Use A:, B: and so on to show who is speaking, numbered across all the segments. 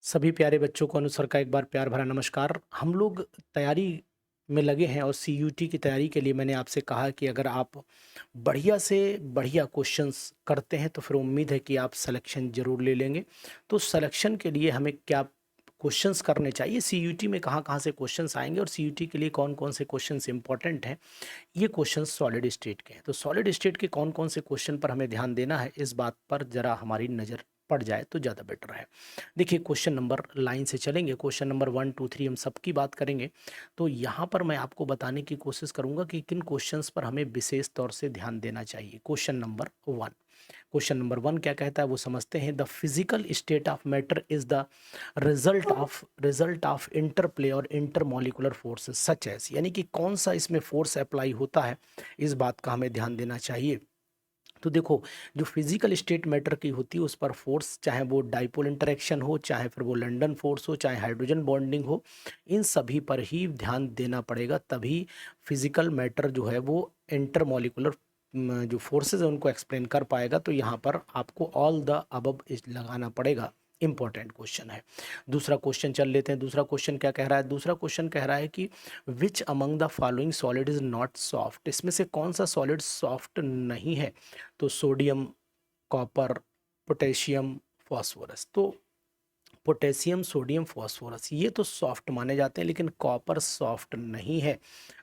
A: सभी प्यारे बच्चों को अनुसर का एक बार प्यार भरा नमस्कार। हम लोग तैयारी में लगे हैं और सीयूटी की तैयारी के लिए मैंने आपसे कहा कि अगर आप बढ़िया से बढ़िया क्वेश्चंस करते हैं तो फिर उम्मीद है कि आप सिलेक्शन ज़रूर ले लेंगे। तो सिलेक्शन के लिए हमें क्या क्वेश्चंस करने चाहिए, सीयूटी में कहाँ कहाँ से क्वेश्चंस आएंगे और सीयूटी के लिए कौन कौन से क्वेश्चंस इंपॉर्टेंट हैं, ये क्वेश्चन सॉलिड स्टेट के हैं। तो सॉलिड स्टेट के कौन कौन से क्वेश्चन पर हमें ध्यान देना है, इस बात पर जरा हमारी नज़र पड़ जाए तो ज़्यादा बेटर है। देखिए, क्वेश्चन नंबर लाइन से चलेंगे, क्वेश्चन नंबर 1 2 3 हम सबकी बात करेंगे। तो यहाँ पर मैं आपको बताने की कोशिश करूँगा कि किन क्वेश्चंस पर हमें विशेष तौर से ध्यान देना चाहिए। क्वेश्चन नंबर 1 क्या कहता है वो समझते हैं। The physical state of matter is the result of interplay और इंटरमोलिकुलर फोर्सेस सच एज, यानी कि कौन सा इसमें फोर्स अप्लाई होता है, इस बात का हमें ध्यान देना चाहिए। तो देखो, जो फिजिकल स्टेट मैटर की होती है उस पर फोर्स, चाहे वो डाइपोल इंटरेक्शन हो, चाहे फिर वो लंदन फोर्स हो, चाहे हाइड्रोजन बॉन्डिंग हो, इन सभी पर ही ध्यान देना पड़ेगा। तभी फिजिकल मैटर जो है वो इंटरमोलिकुलर जो फोर्सेस है उनको एक्सप्लेन कर पाएगा। तो यहाँ पर आपको ऑल द अबव लगाना पड़ेगा। इंपॉर्टेंट क्वेश्चन है। दूसरा क्वेश्चन चल लेते हैं। दूसरा क्वेश्चन क्या कह रहा है? दूसरा क्वेश्चन कह रहा है कि which among the following solid is not soft, इसमें से कौन सा सॉलिड सॉफ्ट नहीं है? तो सोडियम, कॉपर, पोटेशियम, फास्फोरस। तो पोटेशियम, सोडियम, फास्फोरस ये तो सॉफ्ट माने जाते हैं, लेकिन कॉपर सॉफ्ट नहीं है।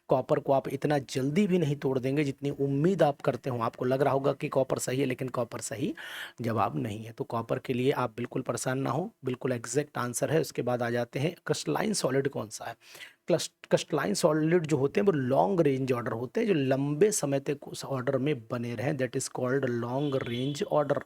A: कॉपर को आप इतना जल्दी भी नहीं तोड़ देंगे जितनी उम्मीद आप करते हो। आपको लग रहा होगा कि कॉपर सही है, लेकिन कॉपर सही जवाब नहीं है। तो कॉपर के लिए आप बिल्कुल परेशान ना हो, बिल्कुल एग्जैक्ट आंसर है। उसके बाद आ जाते हैं क्रिस्टलाइन सॉलिड कौन सा है। क्रिस्टलाइन सॉलिड जो होते हैं वो लॉन्ग रेंज ऑर्डर होते हैं, जो लंबे समय तक उस ऑर्डर में बने रहें, that is called long range order.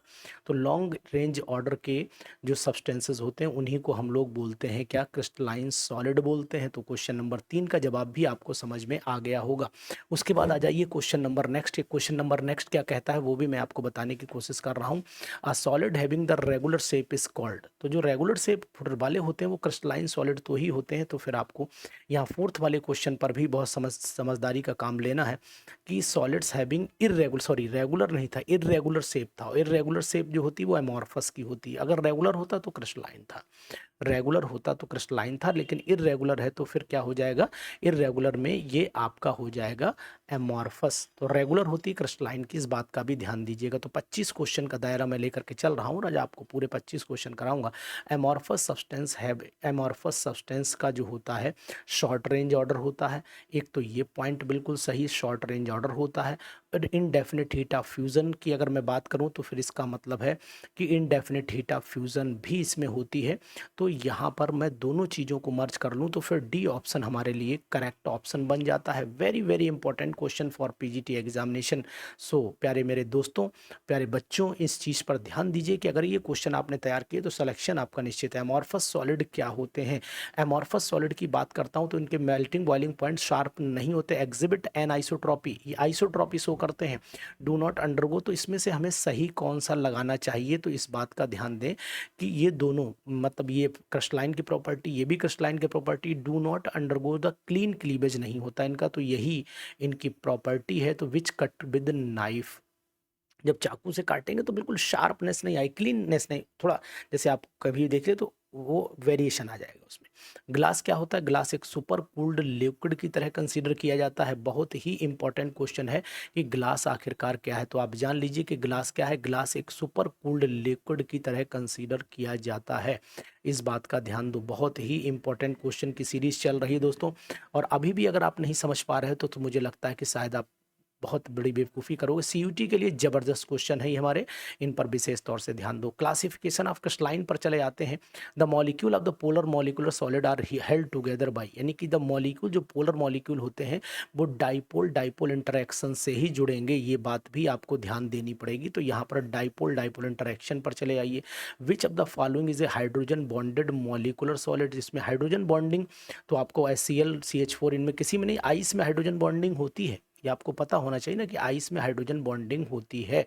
A: तो लॉन्ग रेंज ऑर्डर के जो सब्सटेंसेस होते हैं उन्हीं को हम लोग बोलते हैं क्या? क्रिस्टलाइन सॉलिड बोलते हैं। तो क्वेश्चन नंबर 3 का जवाब भी आपको समझ में आ गया होगा। उसके बाद आ जाइए question number next. Question number next क्या कहता है वो भी मैं आपको बताने की कोशिश कर रहा हूँ। A solid having the regular shape is called. तो जो रेगुलर शेप वाले होते हैं वो क्रिस्टलाइन सॉलिड तो ही होते हैं। तो फिर आपको यहाँ फोर्थ वाले क्वेश्चन पर भी बहुत समझदारी का काम लेना है कि solids having irregular, sorry regular नहीं था, इरेगुलर शेप था। इरेगुलर शेप जो होती है वो एमॉर्फस की होती है। अगर रेगुलर होता तो क्रिस्टलाइन था, रेगुलर होता तो क्रिस्टलाइन था, लेकिन इरेगुलर है तो फिर क्या हो जाएगा? इरेगुलर में ये आपका हो जाएगा एमॉर्फस। तो रेगुलर होती क्रिस्टलाइन की, इस बात का भी ध्यान दीजिएगा। तो 25 क्वेश्चन का दायरा मैं लेकर के चल रहा हूँ, आज आपको पूरे 25 क्वेश्चन कराऊंगा। एमॉर्फस सब्सटेंस का जो होता है शॉर्ट रेंज ऑर्डर होता है। एक तो ये पॉइंट बिल्कुल सही, शॉर्ट रेंज ऑर्डर होता है। और इनडेफिनिट हीट ऑफ फ्यूज़न की अगर मैं बात करूं तो फिर इसका मतलब है कि इनडेफिनिट हीट ऑफ फ्यूज़न भी इसमें होती है। तो यहाँ पर मैं दोनों चीज़ों को मर्ज कर लूँ तो फिर डी ऑप्शन हमारे लिए करेक्ट ऑप्शन बन जाता है। Very very important question for PGT examination. So प्यारे मेरे दोस्तों, प्यारे बच्चों, इस चीज़ पर ध्यान दीजिए कि अगर ये क्वेश्चन आपने तैयार किए तो सिलेक्शन आपका निश्चित है। एमॉर्फस सॉलिड क्या होते हैं? एमॉर्फस सॉलिड की बात करता हूँ तो इनके मेल्टिंग बॉइलिंग पॉइंट शार्प नहीं होते। एग्जिबिट एन आइसोट्रॉपी, ये आइसोट्रॉपी शो करते हैं। डू नॉट अंडरगो, तो इसमें से हमें सही कौन सा लगाना चाहिए? तो इस बात का ध्यान दें कि ये दोनों, मतलब ये क्रिस्टलाइन की प्रॉपर्टी, ये भी क्रिस्टलाइन की property, do not undergo the clean cleavage नहीं होता इनका, तो यही इनकी प्रॉपर्टी है। तो विच कट विद नाइफ, जब चाकू से काटेंगे तो बिल्कुल शार्पनेस नहीं आई, क्लीननेस नहीं, थोड़ा जैसे आप कभी देख ले तो वो वेरिएशन आ जाएगा उसमें। ग्लास क्या होता है? ग्लास एक सुपर कूल्ड लिक्विड की तरह कंसीडर किया जाता है। बहुत ही इंपॉर्टेंट क्वेश्चन है कि ग्लास आखिरकार क्या है। तो आप जान लीजिए कि ग्लास क्या है। ग्लास एक सुपर कूल्ड लिक्विड की तरह कंसीडर किया जाता है। इस बात का ध्यान दो, बहुत ही इंपॉर्टेंट क्वेश्चन की सीरीज चल रही है दोस्तों। और अभी भी अगर आप नहीं समझ पा रहे हो तो मुझे लगता है कि शायद आप बहुत बड़ी बेवकूफ़ी करोगे। सीयूटी के लिए ज़बरदस्त क्वेश्चन है ये हमारे, इन पर विशेष तौर से ध्यान दो। क्लासिफिकेशन ऑफ क्रिस्टलाइन पर चले आते हैं। The molecule of the polar molecular solid are held together by, यानी कि द मॉलिक्यूल, जो पोलर मॉलिक्यूल होते हैं वो डाइपोल डाइपोल इंटरेक्शन से ही जुड़ेंगे। ये बात भी आपको ध्यान देनी पड़ेगी। तो यहाँ पर डाइपोल डाइपोल इंटरेक्शन पर चले आइए। Which of the following is a hydrogen bonded molecular solid, जिसमें हाइड्रोजन बॉन्डिंग, तो आपको HCl CH4 इनमें किसी में नहीं, आइस में हाइड्रोजन बॉन्डिंग होती है। ये आपको पता होना चाहिए ना कि आइस में हाइड्रोजन बॉन्डिंग होती है।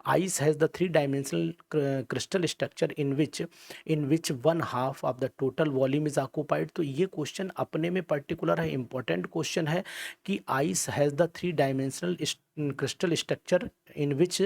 A: Ice has the 3 dimensional crystal structure in which 1/2 of the total volume is occupied. तो ये क्वेश्चन अपने में पर्टिकुलर है, इंपॉर्टेंट क्वेश्चन है कि ice has the 3 dimensional crystal structure in which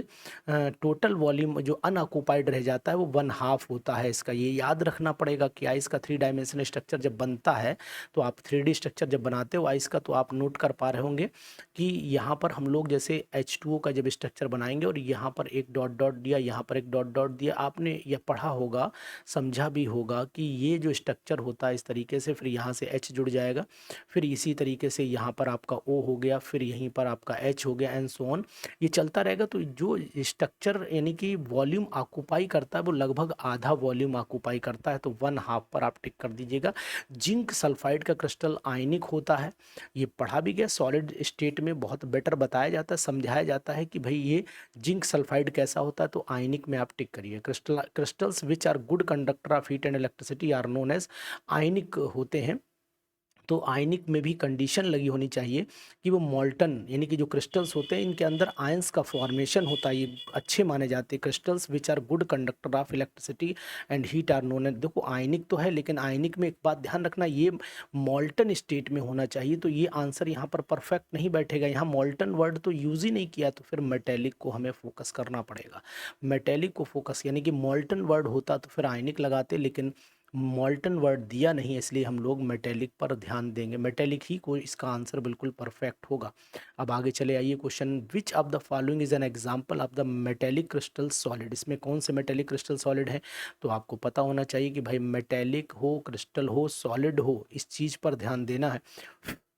A: total volume जो अनऑक्युपाइड रह जाता है वो 1/2 होता है इसका। ये याद रखना पड़ेगा कि आइस का 3 डायमेंशनल स्ट्रक्चर जब बनता है तो आप 3D स्ट्रक्चर जब बनाते हो आइस का, तो आप नोट कर पा रहे होंगे कि यहाँ पर हम लोग जैसे H2O का जब स्ट्रक्चर बनाएंगे और यहाँ पर एक डॉट डॉट दिया, यहाँ पर एक डॉट डॉट दिया, आपने यह पढ़ा होगा, समझा भी होगा कि ये जो स्ट्रक्चर होता है इस तरीके से, फिर यहाँ से H जुड़ जाएगा, फिर इसी तरीके से यहाँ पर आपका O हो गया, फिर यहीं पर आपका H हो गया, एंड सो ऑन, ये चलता रहेगा। तो जो स्ट्रक्चर यानी कि वॉल्यूम ऑक्यूपाई करता है वो लगभग आधा वॉल्यूम ऑक्यूपाई करता है, तो 1/2 पर आप टिक कर दीजिएगा। जिंक सल्फाइड का क्रिस्टल आयनिक होता है, ये पढ़ा भी गया, सॉलिड स्टेट में बहुत बेटर बताया जाता है, समझाया जाता है कि भाई ये जिंक सल्फाइड कैसा होता है, तो आयनिक में आप टिक करिए। Crystals which are good conductor of heat and electricity are known as ionic होते हैं। तो आयनिक में भी कंडीशन लगी होनी चाहिए कि वो मॉल्टन यानी कि जो क्रिस्टल्स होते हैं इनके अंदर आयंस का फॉर्मेशन होता है, ये अच्छे माने जाते हैं। Crystals which are good conductor of electricity and heat are known as, देखो आयनिक तो है लेकिन आयनिक में एक बात ध्यान रखना, ये मॉल्टन स्टेट में होना चाहिए, तो ये आंसर यहाँ पर परफेक्ट नहीं बैठेगा। यहाँ मॉल्टन वर्ड तो यूज ही नहीं किया, तो फिर मेटेलिक को हमें फोकस करना पड़ेगा। मेटेलिक को फोकस, यानी कि मॉल्टन वर्ड होता तो फिर आयनिक लगाते, लेकिन मॉल्टन वर्ड दिया नहीं, इसलिए हम लोग मेटेलिक पर ध्यान देंगे। मेटेलिक ही को इसका आंसर बिल्कुल परफेक्ट होगा। अब आगे चले आइए, question which of the following is an example of the metallic crystal solid, इसमें कौन से मेटेलिक क्रिस्टल सॉलिड है, तो आपको पता होना चाहिए कि भाई मेटेलिक हो, क्रिस्टल हो, सॉलिड हो, इस चीज़ पर ध्यान देना है,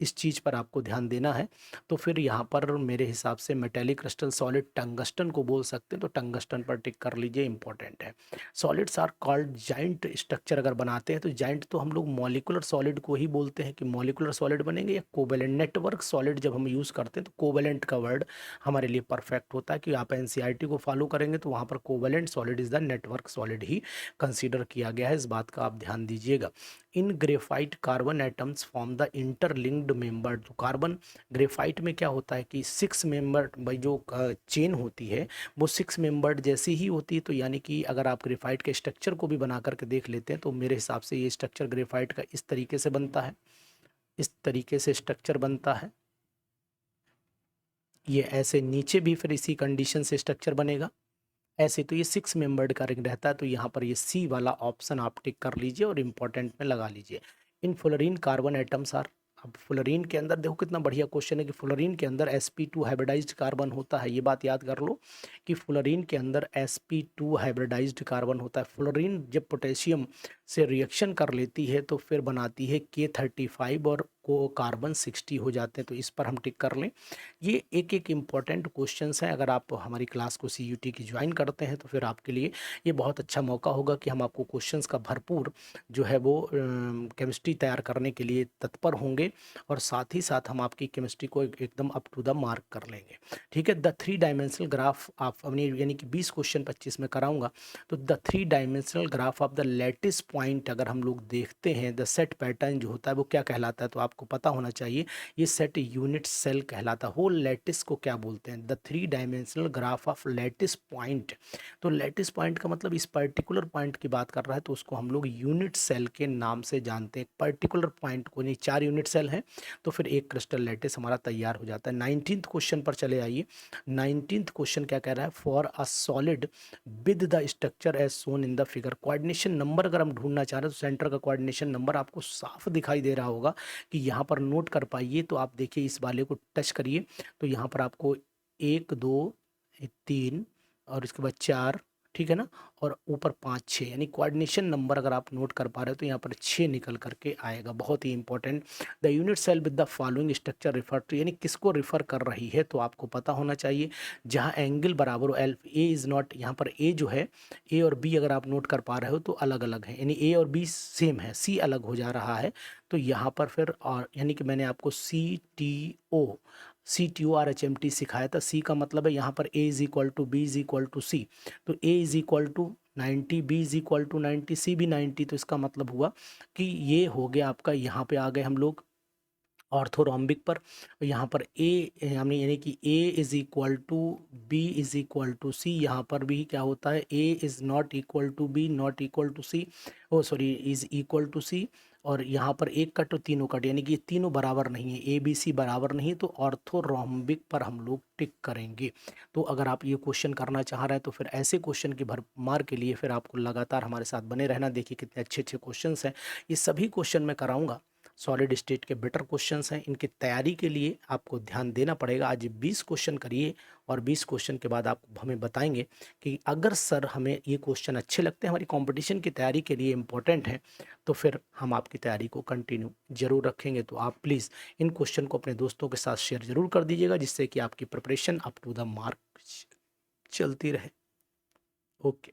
A: इस चीज़ पर आपको ध्यान देना है। तो फिर यहाँ पर मेरे हिसाब से मेटेलिक क्रिस्टल सॉलिड टंगस्टन को बोल सकते हैं, तो टंगस्टन पर टिक कर लीजिए, इंपॉर्टेंट है। Solids are called giant structure अगर बनाते हैं तो जाइंट तो हम लोग मॉलिकुलर सॉलिड को ही बोलते हैं कि मॉलिकुलर सॉलिड बनेंगे, या कोवेलेंट नेटवर्क सॉलिड जब हम यूज़ करते हैं तो कोवेलेंट का वर्ड हमारे लिए परफेक्ट होता है, कि आप एनसीईआरटी को फॉलो करेंगे तो वहाँ पर covalent solid is the network solid ही कंसीडर किया गया है, इस बात का आप ध्यान दीजिएगा। In graphite carbon atoms form the interlinked member, तो कार्बन ग्रेफाइट में क्या होता है कि 6 मेंबर, भाई जो चेन होती है वो 6 मेंबर्ड जैसी ही होती है, तो यानी कि अगर आप ग्रेफाइट के स्ट्रक्चर को भी बना करके देख लेते हैं तो मेरे हिसाब से ये स्ट्रक्चर ग्रेफाइट का इस तरीके से बनता है, इस तरीके से स्ट्रक्चर बनता है, ये ऐसे नीचे भी फिर इसी कंडीशन से स्ट्रक्चर बनेगा ऐसे, तो ये 6 मेंबर्ड का रिंग रहता है, तो यहाँ पर ये सी वाला ऑप्शन आप टिक कर लीजिए और इंपॉर्टेंट में लगा लीजिए। इन फ्लोरीन कार्बन एटम्स आर, अब फ्लोरीन के अंदर देखो कितना बढ़िया क्वेश्चन है कि फ्लोरीन के अंदर sp2 हाइब्रिडाइज्ड कार्बन होता है, ये बात याद कर लो कि फ्लोरीन के अंदर sp2 हाइब्रिडाइज्ड कार्बन होता है। फ्लोरीन जब पोटेशियम से रिएक्शन कर लेती है तो फिर बनाती है K35 और को कार्बन 60 हो जाते हैं, तो इस पर हम टिक कर लें। ये एक एक इम्पॉर्टेंट क्वेश्चंस हैं, अगर आप हमारी क्लास को CUT की ज्वाइन करते हैं तो फिर आपके लिए ये बहुत अच्छा मौका होगा कि हम आपको क्वेश्चंस का भरपूर जो है वो केमिस्ट्री तैयार करने के लिए तत्पर होंगे, और साथ ही साथ हम आपकी केमिस्ट्री को एकदम अप टू द मार्क कर लेंगे। ठीक है, द 3 डायमेंशनल ग्राफ आप अपनी, यानी कि 20 क्वेश्चन 25 में कराऊंगा, तो the 3 dimensional graph of the lattice point अगर हम लोग देखते हैं, द सेट पैटर्न जो होता है वो क्या कहलाता है, तो आपको पता होना चाहिए ये सेट यूनिट सेल कहलाता है। होल लैटिस को क्या बोलते हैं, the 3 dimensional graph of lattice point, तो लैटिस पॉइंट का मतलब इस पर्टिकुलर पॉइंट की बात कर रहा है, तो उसको हम लोग यूनिट सेल के नाम से जानते हैं। पर्टिकुलर पॉइंट को, नहीं 4 यूनिट सेल हैं तो फिर एक क्रिस्टल लैटिस हमारा तैयार हो जाता है। 19th क्वेश्चन पर चले आइए। 19th क्वेश्चन क्या कह रहा है, for a solid with the structure as shown in the figure, coordination number अगर हम ढूंढना चाह रहे हैं तो सेंटर का कोऑर्डिनेशन नंबर आपको साफ दिखाई दे रहा होगा कि यहाँ पर नोट कर पाइए, तो आप देखिए इस वाले को टच करिए, तो यहाँ पर आपको 1 2 3 और इसके बाद 4, ठीक है ना, और ऊपर 5 6, यानी कोऑर्डिनेशन नंबर अगर आप नोट कर पा रहे हो तो यहाँ पर 6 निकल करके आएगा, बहुत ही important. The unit cell with the following structure refer to, यानी किसको रिफर कर रही है, तो आपको पता होना चाहिए जहाँ एंगल बराबर हो, एल ए इज़ नॉट, यहाँ पर ए जो है, ए और बी अगर आप नोट कर पा रहे हो तो अलग अलग है, यानी ए और बी सेम है, सी अलग हो जा रहा है, तो यहाँ पर फिर, और यानी कि मैंने आपको CTORHMT सिखाया था। सी का मतलब है यहाँ पर A is equal to B is equal to C, तो A is equal to 90, B is equal to 90, C भी 90, तो इसका मतलब हुआ कि ये हो गया आपका, यहाँ पे आ गए हम लोग ऑर्थोरोम्बिक पर यहाँ पर ए यानी कि A is equal to B is equal to C, यहाँ पर भी क्या होता है, A is not equal to B not equal to C, oh sorry is equal to C, और यहाँ पर एक कट और तीनों कट, यानी कि ये तीनों बराबर नहीं है, ए बी सी बराबर नहीं है, तो ऑर्थोरोम्बिक पर हम लोग टिक करेंगे। तो अगर आप ये क्वेश्चन करना चाह रहे हैं तो फिर ऐसे क्वेश्चन की भरमार के लिए फिर आपको लगातार हमारे साथ बने रहना। देखिए कितने अच्छे अच्छे क्वेश्चंस हैं, ये सभी क्वेश्चन मैं कराऊंगा, सॉलिड स्टेट के बेटर क्वेश्चंस हैं, इनकी तैयारी के लिए आपको ध्यान देना पड़ेगा। आज 20 क्वेश्चन करिए और 20 क्वेश्चन के बाद आप हमें बताएंगे कि अगर सर हमें ये क्वेश्चन अच्छे लगते हैं, हमारी कंपटीशन की तैयारी के लिए इम्पोर्टेंट है, तो फिर हम आपकी तैयारी को कंटिन्यू जरूर रखेंगे। तो आप प्लीज़ इन क्वेश्चन को अपने दोस्तों के साथ शेयर जरूर कर दीजिएगा, जिससे कि आपकी preparation up to the mark चलती रहे। ओके।